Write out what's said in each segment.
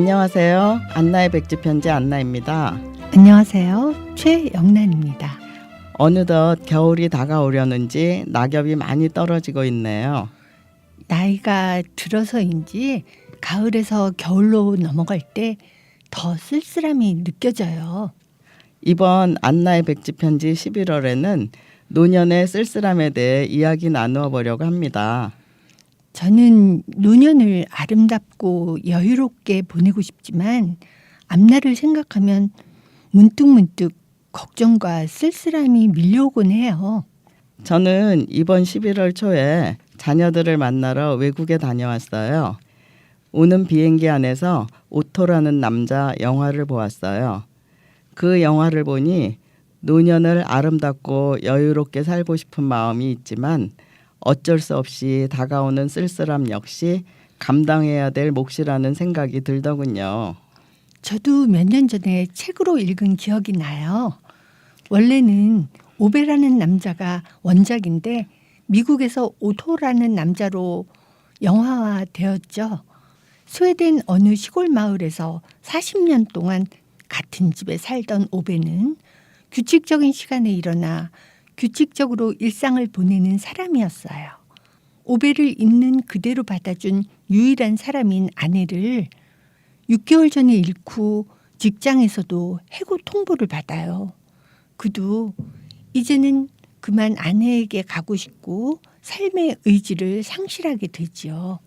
안녕하세요. 안나의 백지 편지 안나입니다. 안녕하세요. 최영란입니다. 어느덧 겨울이 다가오려는지 낙엽이 많이 떨어지고 있네요. 나이가 들어서인지 가을에서 겨울로 넘어갈 때 더 쓸쓸함이 느껴져요. 이번 안나의 백지 편지 11월에는 노년의 쓸쓸함에 대해 이야기 나누어 보려고 합니다. 저는 노년을 아름답고 여유롭게 보내고 싶지만 앞날을 생각하면 문득문득 걱정과 쓸쓸함이 밀려오곤 해요. 저는 이번 11월 초에 자녀들을 만나러 외국에 다녀왔어요. 오는 비행기 안에서 오토라는 남자 영화를 보았어요. 그 영화를 보니 노년을 아름답고 여유롭게 살고 싶은 마음이 있지만 어쩔 수 없이 다가오는 쓸쓸함 역시 감당해야 될 몫이라는 생각이 들더군요. 저도 몇 년 전에 책으로 읽은 기억이 나요. 원래는 오베라는 남자가 원작인데 미국에서 오토라는 남자로 영화화되었죠. 스웨덴 어느 시골 마을에서 40년 동안 같은 집에 살던 오베는 규칙적인 시간에 일어나 규칙적으로 일상을 보내는 사람이었어요. 오베를 있는 그대로 받아준 유일한 사람인 아내를 6개월 전에 잃고 직장에서도 해고 통보를 받아요. 그도 이제는 그만 아내에게 가고 싶고 삶의 의지를 상실하게 되지요.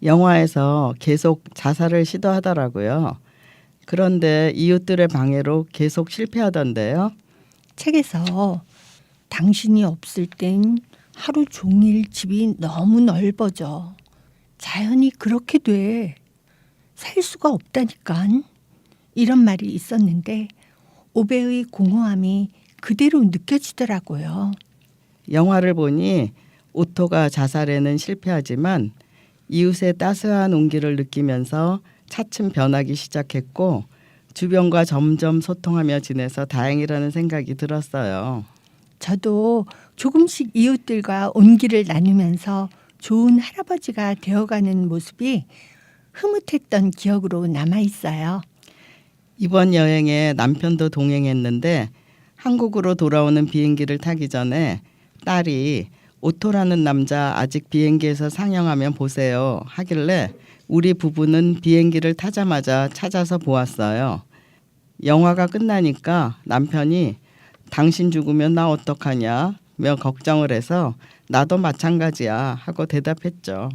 영화에서 계속 자살을 시도하더라고요. 그런데 이웃들의 방해로 계속 실패하던데요. 책에서 당신이 없을 땐 하루 종일 집이 너무 넓어져. 자연이 그렇게 돼. 살 수가 없다니깐. 이런 말이 있었는데 오베의 공허함이 그대로 느껴지더라고요. 영화를 보니 오토가 자살에는 실패하지만 이웃의 따스한 온기를 느끼면서 차츰 변하기 시작했고 주변과 점점 소통하며 지내서 다행이라는 생각이 들었어요. 저도 조금씩 이웃들과 온기를 나누면서 좋은 할아버지가 되어가는 모습이 흐뭇했던 기억으로 남아있어요. 이번 여행에 남편도 동행했는데 한국으로 돌아오는 비행기를 타기 전에 딸이 오토라는 남자 아직 비행기에서 상영하면 보세요 하길래 우리 부부는 비행기를 타자마자 찾아서 보았어요. 영화가 끝나니까 남편이 당신 죽으면 나 어떡하냐 며 걱정을 해서 나도 마찬가지야 하고 대답했죠.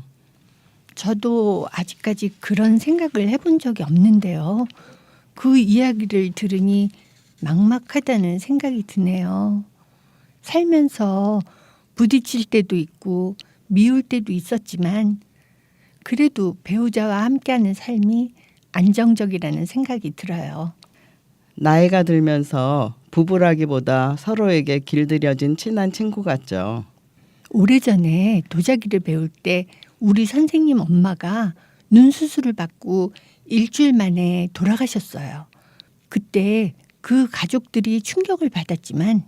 저도 아직까지 그런 생각을 해본 적이 없는데요. 그 이야기를 들으니 막막하다는 생각이 드네요. 살면서 부딪힐 때도 있고 미울 때도 있었지만 그래도 배우자와 함께하는 삶이 안정적이라는 생각이 들어요. 나이가 들면서 부부라기보다 서로에게 길들여진 친한 친구 같죠. 오래전에 도자기를 배울 때 우리 선생님 엄마가 눈 수술을 받고 일주일 만에 돌아가셨어요. 그때 그 가족들이 충격을 받았지만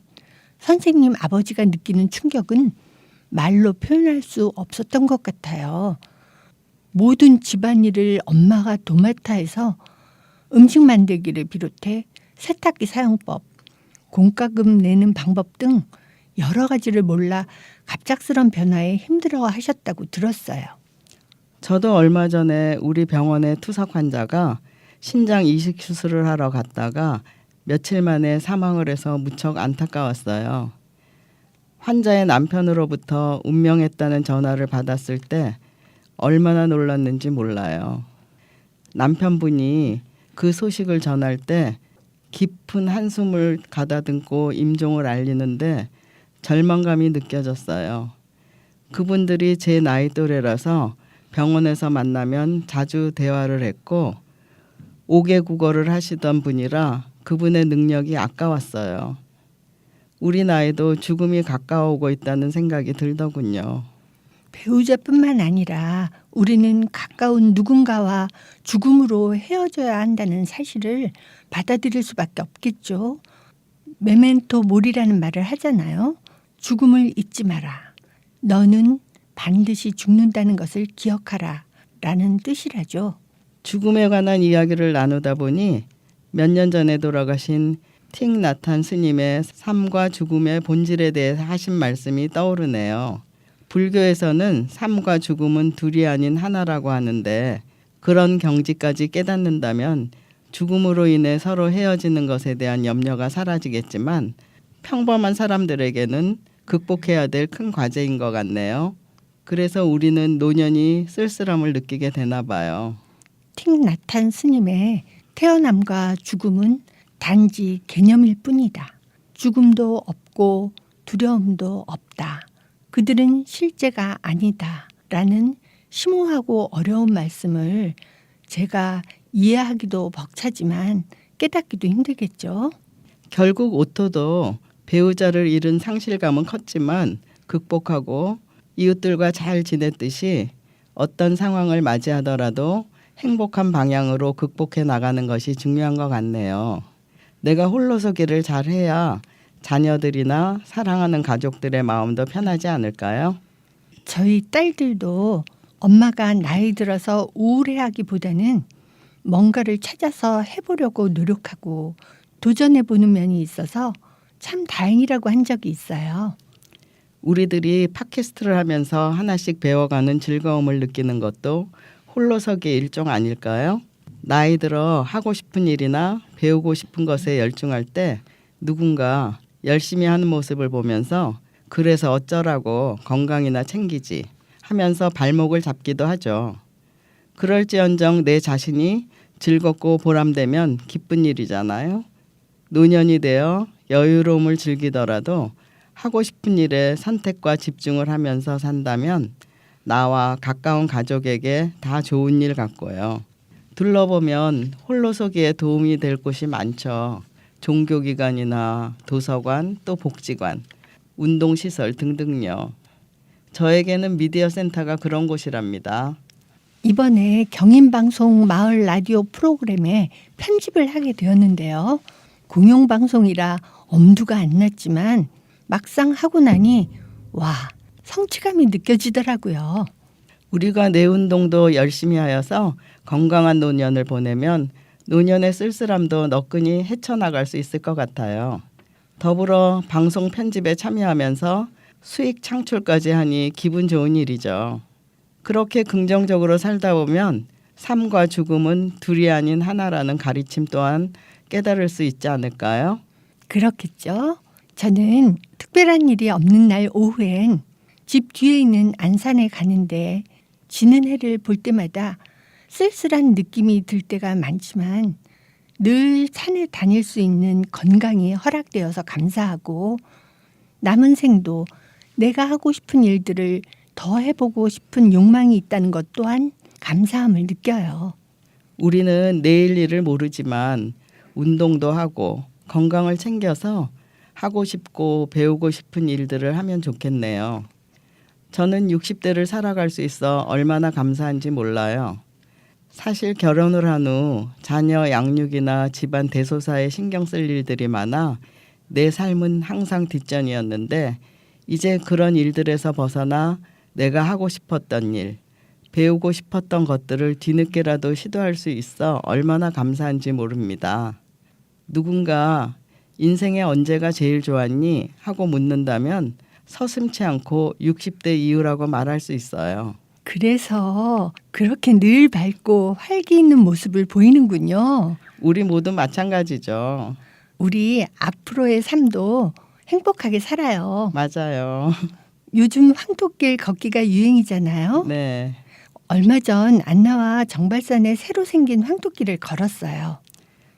선생님 아버지가 느끼는 충격은 말로 표현할 수 없었던 것 같아요. 모든 집안일을 엄마가 도맡아 해서 음식 만들기를 비롯해 세탁기 사용법, 공과금 내는 방법 등 여러 가지를 몰라 갑작스런 변화에 힘들어 하셨다고 들었어요. 저도 얼마 전에 우리 병원의 투석 환자가 신장 이식 수술을 하러 갔다가 며칠 만에 사망을 해서 무척 안타까웠어요. 환자의 남편으로부터 운명했다는 전화를 받았을 때 얼마나 놀랐는지 몰라요. 남편분이 그 소식을 전할 때 깊은 한숨을 가다듬고 임종을 알리는데 절망감이 느껴졌어요. 그분들이 제 나이 또래라서 병원에서 만나면 자주 대화를 했고 5개 국어를 하시던 분이라 그분의 능력이 아까웠어요. 우리 나이도 죽음이 가까워오고 있다는 생각이 들더군요. 배우자뿐만 아니라 우리는 가까운 누군가와 죽음으로 헤어져야 한다는 사실을 받아들일 수밖에 없겠죠. 메멘토 모리라는 말을 하잖아요. 죽음을 잊지 마라. 너는 반드시 죽는다는 것을 기억하라 라는 뜻이라죠. 죽음에 관한 이야기를 나누다 보니 몇 년 전에 돌아가신 틱 나탄 스님의 삶과 죽음의 본질에 대해 하신 말씀이 떠오르네요. 불교에서는 삶과 죽음은 둘이 아닌 하나라고 하는데 그런 경지까지 깨닫는다면 죽음으로 인해 서로 헤어지는 것에 대한 염려가 사라지겠지만 평범한 사람들에게는 극복해야 될 큰 과제인 것 같네요. 그래서 우리는 노년이 쓸쓸함을 느끼게 되나 봐요. 틱 나탄 스님의 태어남과 죽음은 단지 개념일 뿐이다. 죽음도 없고 두려움도 없다. 그들은 실제가 아니다. 라는 심오하고 어려운 말씀을 제가 이해하기도 벅차지만 깨닫기도 힘들겠죠. 결국 오토도 배우자를 잃은 상실감은 컸지만 극복하고 이웃들과 잘 지냈듯이 어떤 상황을 맞이하더라도 행복한 방향으로 극복해 나가는 것이 중요한 것 같네요. 내가 홀로서기를 잘해야 자녀들이나 사랑하는 가족들의 마음도 편하지 않을까요? 저희 딸들도 엄마가 나이 들어서 우울해하기보다는 뭔가를 찾아서 해보려고 노력하고 도전해보는 면이 있어서 참 다행이라고 한 적이 있어요. 우리들이 팟캐스트를 하면서 하나씩 배워가는 즐거움을 느끼는 것도 홀로서기의 일종 아닐까요? 나이 들어 하고 싶은 일이나 배우고 싶은 것에 열중할 때 누군가 열심히 하는 모습을 보면서 그래서 어쩌라고 건강이나 챙기지 하면서 발목을 잡기도 하죠. 그럴지언정 내 자신이 즐겁고 보람되면 기쁜 일이잖아요. 노년이 되어 여유로움을 즐기더라도 하고 싶은 일에 선택과 집중을 하면서 산다면 나와 가까운 가족에게 다 좋은 일 같고요. 둘러보면 홀로서기에 도움이 될 곳이 많죠. 종교기관이나 도서관, 또 복지관, 운동시설 등등요. 저에게는 미디어 센터가 그런 곳이랍니다. 이번에 경인방송 마을 라디오 프로그램에 편집을 하게 되었는데요. 공영방송이라 엄두가 안 났지만 막상 하고 나니 와, 성취감이 느껴지더라고요. 우리가 뇌 운동도 열심히 하여서 건강한 노년을 보내면 노년의 쓸쓸함도 너끈히 헤쳐나갈 수 있을 것 같아요. 더불어 방송 편집에 참여하면서 수익 창출까지 하니 기분 좋은 일이죠. 그렇게 긍정적으로 살다 보면 삶과 죽음은 둘이 아닌 하나라는 가르침 또한 깨달을 수 있지 않을까요? 그렇겠죠. 저는 특별한 일이 없는 날 오후엔 집 뒤에 있는 안산에 가는데 지는 해를 볼 때마다 쓸쓸한 느낌이 들 때가 많지만 늘 산에 다닐 수 있는 건강이 허락되어서 감사하고 남은 생도 내가 하고 싶은 일들을 더 해보고 싶은 욕망이 있다는 것 또한 감사함을 느껴요. 우리는 내일 일을 모르지만 운동도 하고 건강을 챙겨서 하고 싶고 배우고 싶은 일들을 하면 좋겠네요. 저는 60대를 살아갈 수 있어 얼마나 감사한지 몰라요. 사실 결혼을 한 후 자녀 양육이나 집안 대소사에 신경 쓸 일들이 많아 내 삶은 항상 뒷전이었는데 이제 그런 일들에서 벗어나 내가 하고 싶었던 일, 배우고 싶었던 것들을 뒤늦게라도 시도할 수 있어 얼마나 감사한지 모릅니다. 누군가 인생의 언제가 제일 좋았니? 하고 묻는다면 서슴지 않고 60대 이후라고 말할 수 있어요. 그래서 그렇게 늘 밝고 활기 있는 모습을 보이는군요. 우리 모두 마찬가지죠. 우리 앞으로의 삶도 행복하게 살아요. 맞아요. 요즘 황토길 걷기가 유행이잖아요. 네. 얼마 전 안나와 정발산에 새로 생긴 황토길을 걸었어요.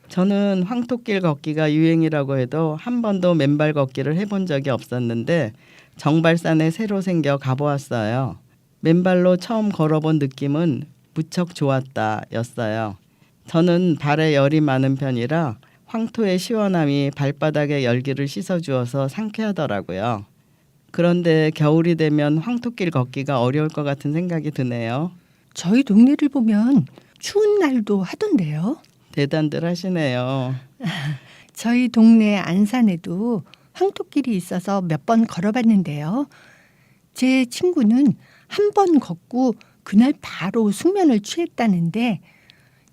저는 황토길 걷기가 유행이라고 해도 한 번도 맨발 걷기를 해본 적이 없었는데 정발산에 새로 생겨 가보았어요. 맨발로 처음 걸어본 느낌은 무척 좋았다 였어요. 저는 발에 열이 많은 편이라 황토의 시원함이 발바닥의 열기를 씻어주어서 상쾌하더라고요. 그런데 겨울이 되면 황토길 걷기가 어려울 것 같은 생각이 드네요. 저희 동네를 보면 추운 날도 하던데요. 대단들 하시네요. 저희 동네 안산에도 황토길이 있어서 몇 번 걸어봤는데요. 제 친구는 한 번 걷고 그날 바로 숙면을 취했다는데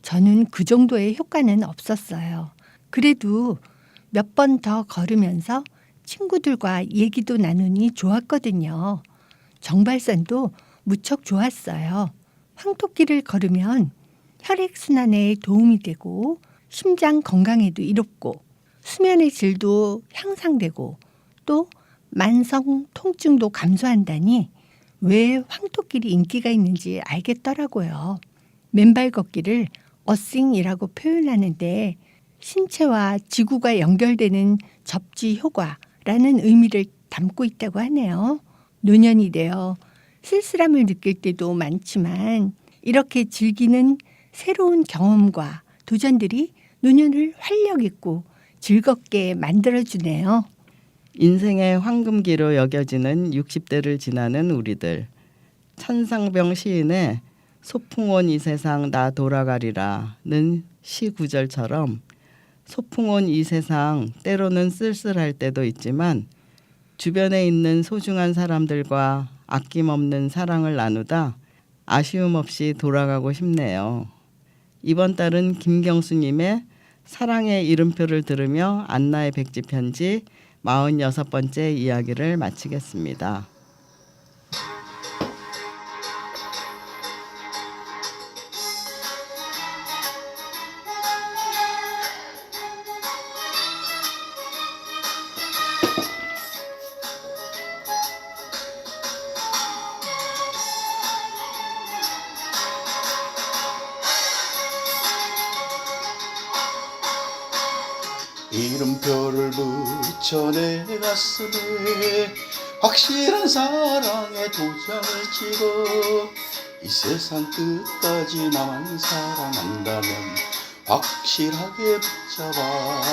저는 그 정도의 효과는 없었어요. 그래도 몇 번 더 걸으면서 친구들과 얘기도 나누니 좋았거든요. 정발산도 무척 좋았어요. 황토길을 걸으면 혈액순환에 도움이 되고 심장 건강에도 이롭고 수면의 질도 향상되고 또 만성 통증도 감소한다니 왜 황토길이 인기가 있는지 알겠더라고요. 맨발 걷기를 어싱이라고 표현하는데 신체와 지구가 연결되는 접지 효과라는 의미를 담고 있다고 하네요. 노년이 되어 쓸쓸함을 느낄 때도 많지만 이렇게 즐기는 새로운 경험과 도전들이 노년을 활력 있고 즐겁게 만들어주네요. 인생의 황금기로 여겨지는 60대를 지나는 우리들. 천상병 시인의 소풍 이 세상 나 돌아가리라는 시 구절처럼 소풍 이 세상 때로는 쓸쓸할 때도 있지만 주변에 있는 소중한 사람들과 아낌없는 사랑을 나누다 아쉬움 없이 돌아가고 싶네요. 이번 달은 김경수님의 사랑의 이름표를 들으며 안나의 백지 편지 46번째 이야기를 마치겠습니다. 이름표를 붙여 내 가슴에 확실한 사랑의 도장을 찍어 이 세상 끝까지 나만 사랑한다면 확실하게 붙잡아.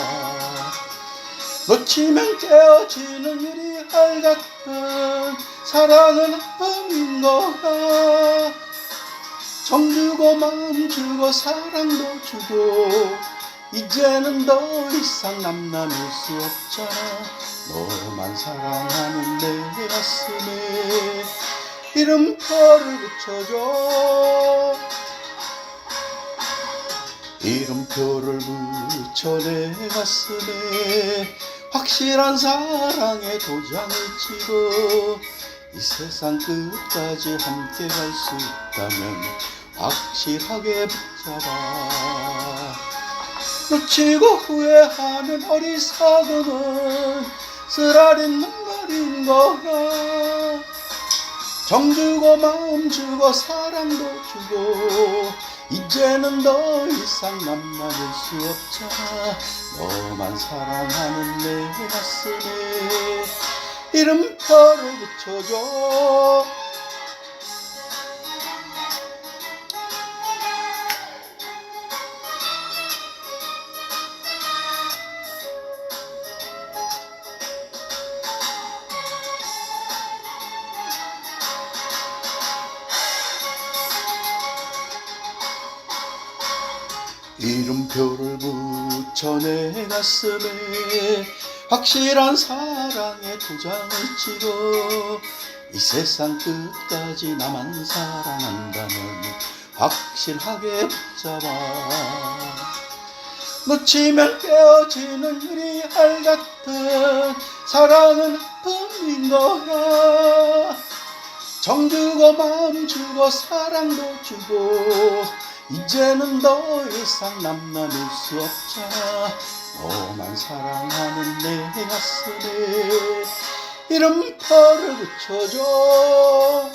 놓치면 깨어지는 유리알 같은 사랑은 아닌 거야. 정 주고 마음 주고 사랑도 주고 이제는 더 이상 남남일 수 없잖아. 너만 사랑하는 내 가슴에 이름표를 붙여줘. 이름표를 붙여 내 가슴에 확실한 사랑의 도장을 찍어 이 세상 끝까지 함께 갈 수 있다면 확실하게 붙잡아. 놓치고 후회하는 어리석음은 쓰라린 눈물인 거야. 정 주고 마음 주고 사랑도 주고 이제는 더 이상 만남일 수 없잖아. 너만 사랑하는 내 가슴에 이름표를 붙여줘. 이름표를 붙여 내 가슴에 확실한 사랑의 도장을 찍어 이 세상 끝까지 나만 사랑한다면 확실하게 붙잡아. 놓치면 깨어지는 유리알 같은 사랑은 아픔인 거야. 정 주고 마음 주고 사랑도 주고 이제는 더 이상 남남일 수 없잖아. 너만 사랑하는 내 가슴에 이름표를 붙여줘.